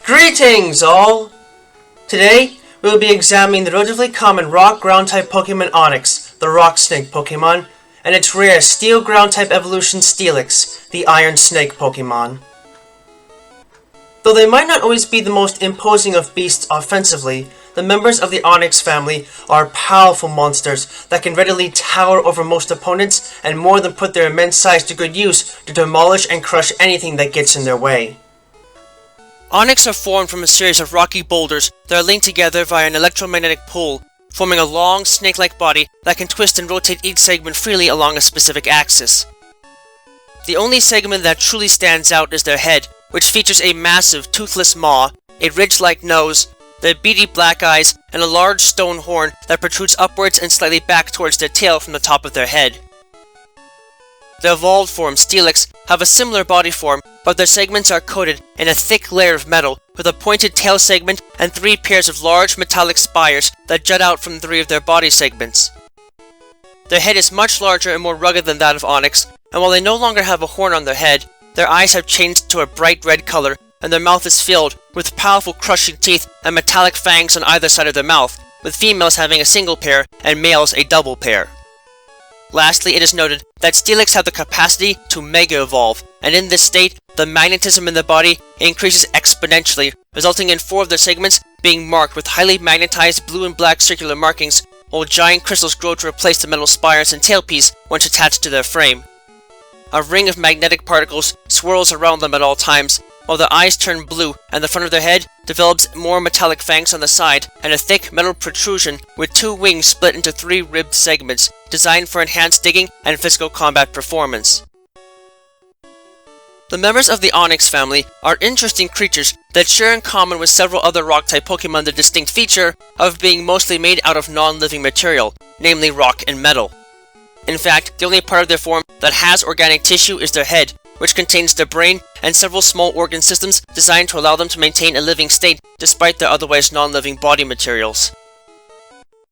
Greetings all! Today, we will be examining the relatively common rock ground-type Pokemon Onix, the Rock Snake Pokémon, and its rare Steel ground-type evolution Steelix, the Iron Snake Pokémon. Though they might not always be the most imposing of beasts offensively, the members of the Onix family are powerful monsters that can readily tower over most opponents and more than put their immense size to good use to demolish and crush anything that gets in their way. Onix are formed from a series of rocky boulders that are linked together via an electromagnetic pull, forming a long, snake-like body that can twist and rotate each segment freely along a specific axis. The only segment that truly stands out is their head, which features a massive, toothless maw, a ridge-like nose, the beady black eyes, and a large stone horn that protrudes upwards and slightly back towards their tail from the top of their head. The evolved forms, Steelix, have a similar body form, but their segments are coated in a thick layer of metal, with a pointed tail segment and 3 pairs of large metallic spires that jut out from 3 of their body segments. Their head is much larger and more rugged than that of Onix, and while they no longer have a horn on their head, their eyes have changed to a bright red color, and their mouth is filled with powerful crushing teeth and metallic fangs on either side of their mouth, with females having a single pair and males a double pair. Lastly, it is noted that Steelix have the capacity to Mega Evolve, and in this state, the magnetism in the body increases exponentially, resulting in 4 of their segments being marked with highly magnetized blue and black circular markings, while giant crystals grow to replace the metal spires and tailpiece once attached to their frame. A ring of magnetic particles swirls around them at all times, while their eyes turn blue and the front of their head develops more metallic fangs on the side and a thick metal protrusion with 2 wings split into 3 ribbed segments, designed for enhanced digging and physical combat performance. The members of the Onix family are interesting creatures that share in common with several other rock-type Pokemon the distinct feature of being mostly made out of non-living material, namely rock and metal. In fact, the only part of their form that has organic tissue is their head, which contains their brain and several small organ systems designed to allow them to maintain a living state despite their otherwise non-living body materials.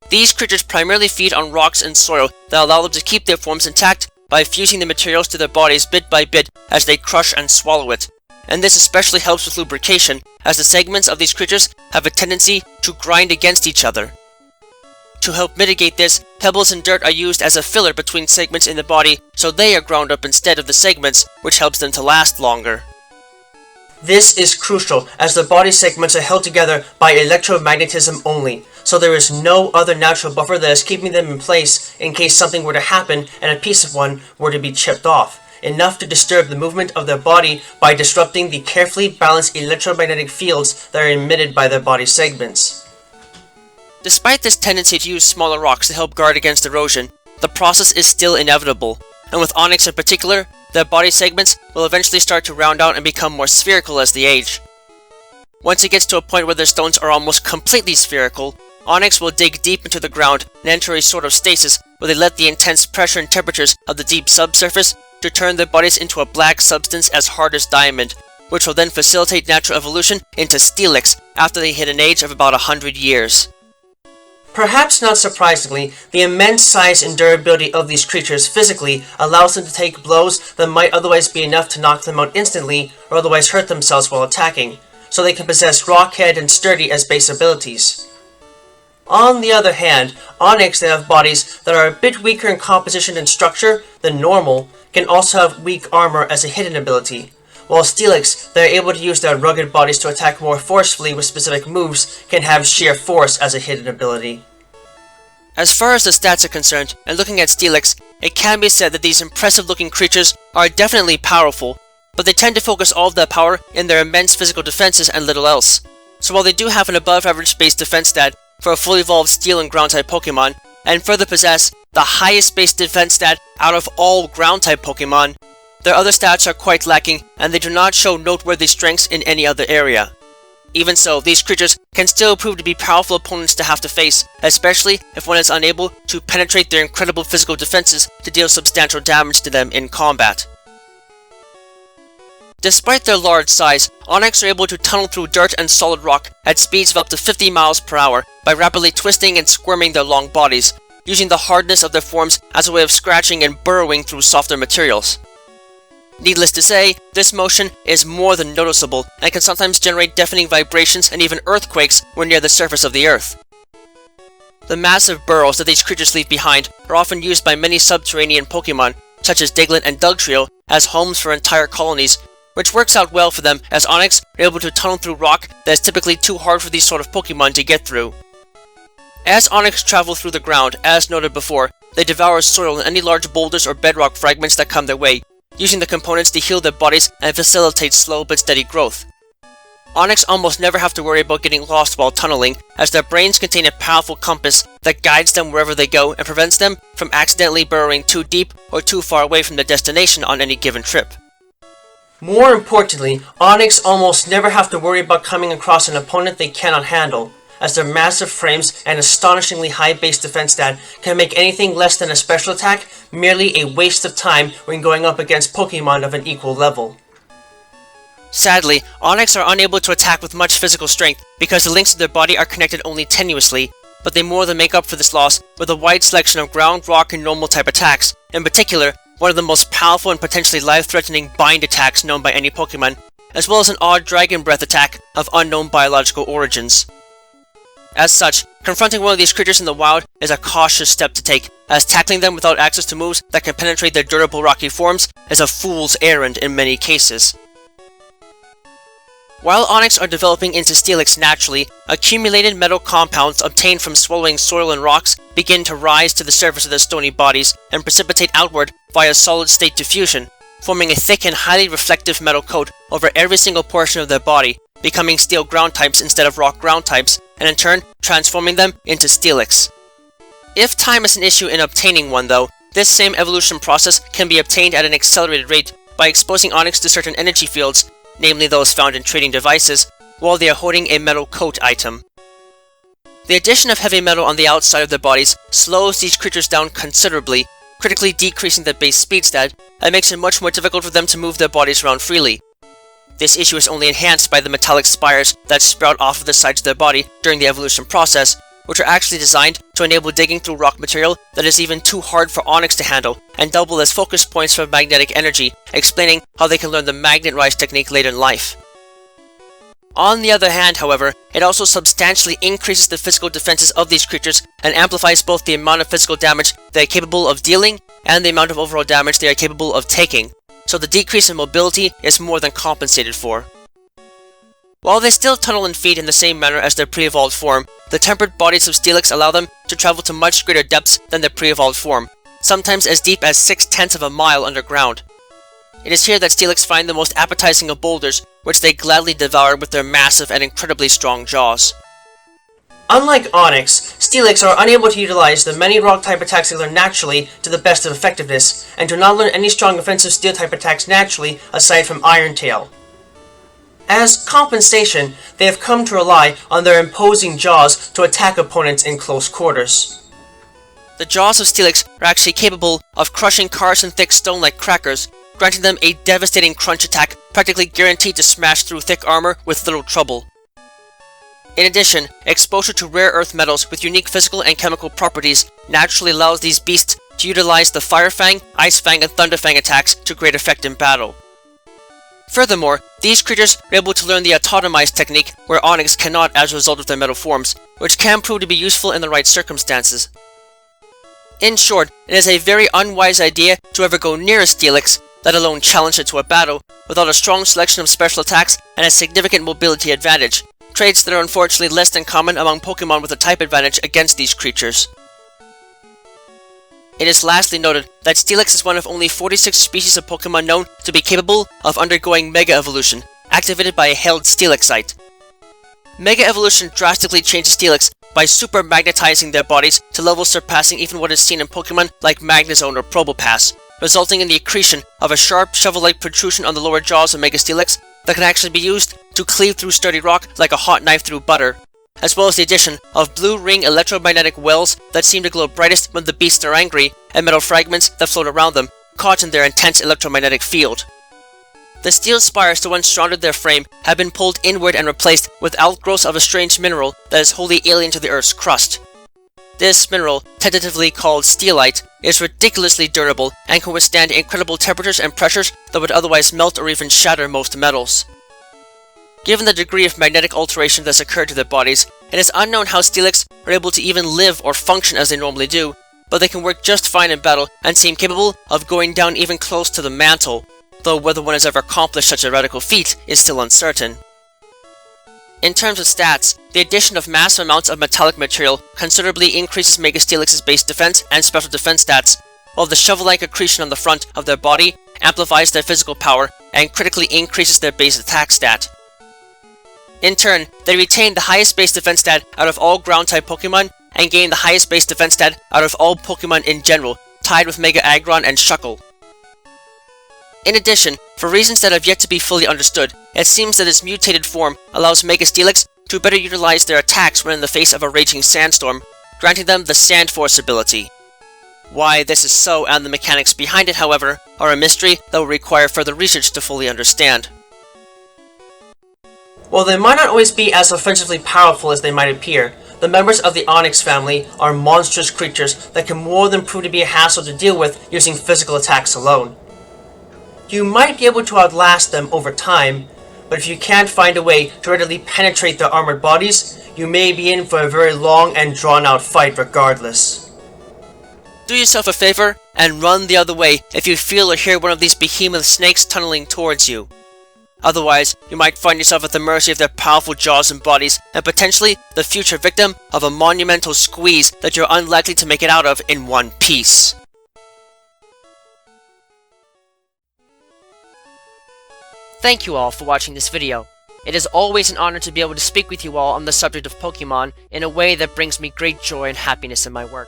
These creatures primarily feed on rocks and soil that allow them to keep their forms intact by fusing the materials to their bodies bit by bit as they crush and swallow it, and this especially helps with lubrication, as the segments of these creatures have a tendency to grind against each other. To help mitigate this, pebbles and dirt are used as a filler between segments in the body, so they are ground up instead of the segments, which helps them to last longer. This is crucial, as the body segments are held together by electromagnetism only, so there is no other natural buffer that is keeping them in place in case something were to happen and a piece of one were to be chipped off, enough to disturb the movement of their body by disrupting the carefully balanced electromagnetic fields that are emitted by their body segments. Despite this tendency to use smaller rocks to help guard against erosion, the process is still inevitable, and with Onix in particular, their body segments will eventually start to round out and become more spherical as they age. Once it gets to a point where their stones are almost completely spherical, Onix will dig deep into the ground and enter a sort of stasis where they let the intense pressure and temperatures of the deep subsurface to turn their bodies into a black substance as hard as diamond, which will then facilitate natural evolution into Steelix after they hit an age of about 100 years. Perhaps not surprisingly, the immense size and durability of these creatures physically allows them to take blows that might otherwise be enough to knock them out instantly or otherwise hurt themselves while attacking, so they can possess Rock Head and Sturdy as base abilities. On the other hand, Onix that have bodies that are a bit weaker in composition and structure than normal can also have weak armor as a hidden ability, while Steelix that are able to use their rugged bodies to attack more forcefully with specific moves can have sheer force as a hidden ability. As far as the stats are concerned, and looking at Steelix, it can be said that these impressive looking creatures are definitely powerful, but they tend to focus all of their power in their immense physical defenses and little else. So while they do have an above average base defense stat for a fully evolved Steel and Ground type Pokemon, and further possess the highest base defense stat out of all Ground type Pokemon, their other stats are quite lacking and they do not show noteworthy strengths in any other area. Even so, these creatures can still prove to be powerful opponents to have to face, especially if one is unable to penetrate their incredible physical defenses to deal substantial damage to them in combat. Despite their large size, Onix are able to tunnel through dirt and solid rock at speeds of up to 50 miles per hour by rapidly twisting and squirming their long bodies, using the hardness of their forms as a way of scratching and burrowing through softer materials. Needless to say, this motion is more than noticeable and can sometimes generate deafening vibrations and even earthquakes when near the surface of the Earth. The massive burrows that these creatures leave behind are often used by many subterranean Pokémon, such as Diglett and Dugtrio, as homes for entire colonies, which works out well for them as Onix are able to tunnel through rock that is typically too hard for these sort of Pokémon to get through. As Onix travel through the ground, as noted before, they devour soil and any large boulders or bedrock fragments that come their way, using the components to heal their bodies and facilitate slow but steady growth. Onix almost never have to worry about getting lost while tunneling, as their brains contain a powerful compass that guides them wherever they go and prevents them from accidentally burrowing too deep or too far away from their destination on any given trip. More importantly, Onix almost never have to worry about coming across an opponent they cannot handle, as their massive frames and astonishingly high base defense stat can make anything less than a special attack merely a waste of time when going up against Pokémon of an equal level. Sadly, Onix are unable to attack with much physical strength because the links of their body are connected only tenuously, but they more than make up for this loss with a wide selection of ground, rock, and normal type attacks. In particular, one of the most powerful and potentially life-threatening bind attacks known by any Pokémon, as well as an odd dragon breath attack of unknown biological origins. As such, confronting one of these creatures in the wild is a cautious step to take, as tackling them without access to moves that can penetrate their durable rocky forms is a fool's errand in many cases. While Onix are developing into Steelix naturally, accumulated metal compounds obtained from swallowing soil and rocks begin to rise to the surface of their stony bodies and precipitate outward via solid-state diffusion, forming a thick and highly reflective metal coat over every single portion of their body, becoming steel ground types instead of rock ground types, and in turn transforming them into Steelix. If time is an issue in obtaining one though, this same evolution process can be obtained at an accelerated rate by exposing Onix to certain energy fields, namely those found in trading devices, while they are holding a metal coat item. The addition of heavy metal on the outside of their bodies slows these creatures down considerably, critically decreasing their base speed stat, and makes it much more difficult for them to move their bodies around freely. This issue is only enhanced by the metallic spires that sprout off of the sides of their body during the evolution process, which are actually designed to enable digging through rock material that is even too hard for Onix to handle, and double as focus points for magnetic energy, explaining how they can learn the magnet rise technique later in life. On the other hand, however, it also substantially increases the physical defenses of these creatures and amplifies both the amount of physical damage they are capable of dealing and the amount of overall damage they are capable of taking, so the decrease in mobility is more than compensated for. While they still tunnel and feed in the same manner as their pre-evolved form, the tempered bodies of Steelix allow them to travel to much greater depths than their pre-evolved form, sometimes as deep as 6/10 of a mile underground. It is here that Steelix find the most appetizing of boulders, which they gladly devour with their massive and incredibly strong jaws. Unlike Onix, Steelix are unable to utilize the many rock-type attacks they learn naturally to the best of effectiveness, and do not learn any strong offensive steel-type attacks naturally aside from Iron Tail. As compensation, they have come to rely on their imposing jaws to attack opponents in close quarters. The jaws of Steelix are actually capable of crushing cars and thick stone like crackers, granting them a devastating crunch attack practically guaranteed to smash through thick armor with little trouble. In addition, exposure to rare earth metals with unique physical and chemical properties naturally allows these beasts to utilize the Fire Fang, Ice Fang, and Thunder Fang attacks to great effect in battle. Furthermore, these creatures are able to learn the Autotomize technique where Onix cannot as a result of their metal forms, which can prove to be useful in the right circumstances. In short, it is a very unwise idea to ever go near a Steelix, let alone challenge it to a battle, without a strong selection of special attacks and a significant mobility advantage, traits that are unfortunately less than common among Pokémon with a type advantage against these creatures. It is lastly noted that Steelix is one of only 46 species of Pokémon known to be capable of undergoing Mega Evolution, activated by a held Steelixite. Mega Evolution drastically changes Steelix by super magnetizing their bodies to levels surpassing even what is seen in Pokémon like Magnezone or Probopass, resulting in the accretion of a sharp shovel-like protrusion on the lower jaws of Mega Steelix that can actually be used to cleave through sturdy rock like a hot knife through butter, as well as the addition of blue ring electromagnetic wells that seem to glow brightest when the beasts are angry, and metal fragments that float around them, caught in their intense electromagnetic field. The steel spires that once surrounded their frame have been pulled inward and replaced with outgrowths of a strange mineral that is wholly alien to the Earth's crust. This mineral, tentatively called steelite, is ridiculously durable and can withstand incredible temperatures and pressures that would otherwise melt or even shatter most metals. Given the degree of magnetic alteration that's occurred to their bodies, it is unknown how Steelix are able to even live or function as they normally do, but they can work just fine in battle and seem capable of going down even close to the mantle, though whether one has ever accomplished such a radical feat is still uncertain. In terms of stats, the addition of massive amounts of metallic material considerably increases Mega Steelix's base defense and special defense stats, while the shovel-like accretion on the front of their body amplifies their physical power and critically increases their base attack stat. In turn, they retain the highest base defense stat out of all ground-type Pokémon and gain the highest base defense stat out of all Pokémon in general, tied with Mega Aggron and Shuckle. In addition, for reasons that have yet to be fully understood, it seems that its mutated form allows Mega Steelix to better utilize their attacks when in the face of a raging sandstorm, granting them the Sand Force ability. Why this is so and the mechanics behind it, however, are a mystery that will require further research to fully understand. While they might not always be as offensively powerful as they might appear, the members of the Onix family are monstrous creatures that can more than prove to be a hassle to deal with using physical attacks alone. You might be able to outlast them over time, but if you can't find a way to readily penetrate their armored bodies, you may be in for a very long and drawn-out fight regardless. Do yourself a favor and run the other way if you feel or hear one of these behemoth snakes tunneling towards you. Otherwise, you might find yourself at the mercy of their powerful jaws and bodies, and potentially the future victim of a monumental squeeze that you're unlikely to make it out of in one piece. Thank you all for watching this video. It is always an honor to be able to speak with you all on the subject of Pokemon in a way that brings me great joy and happiness in my work.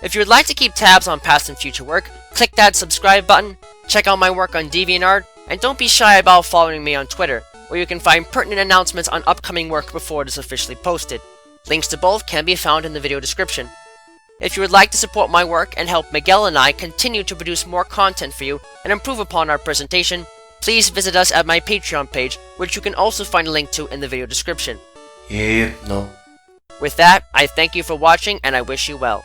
If you would like to keep tabs on past and future work, click that subscribe button, check out my work on DeviantArt, and don't be shy about following me on Twitter, where you can find pertinent announcements on upcoming work before it is officially posted. Links to both can be found in the video description. If you would like to support my work and help Miguel and I continue to produce more content for you and improve upon our presentation, please visit us at my Patreon page, which you can also find a link to in the video description. Yeah, no. With that, I thank you for watching and I wish you well.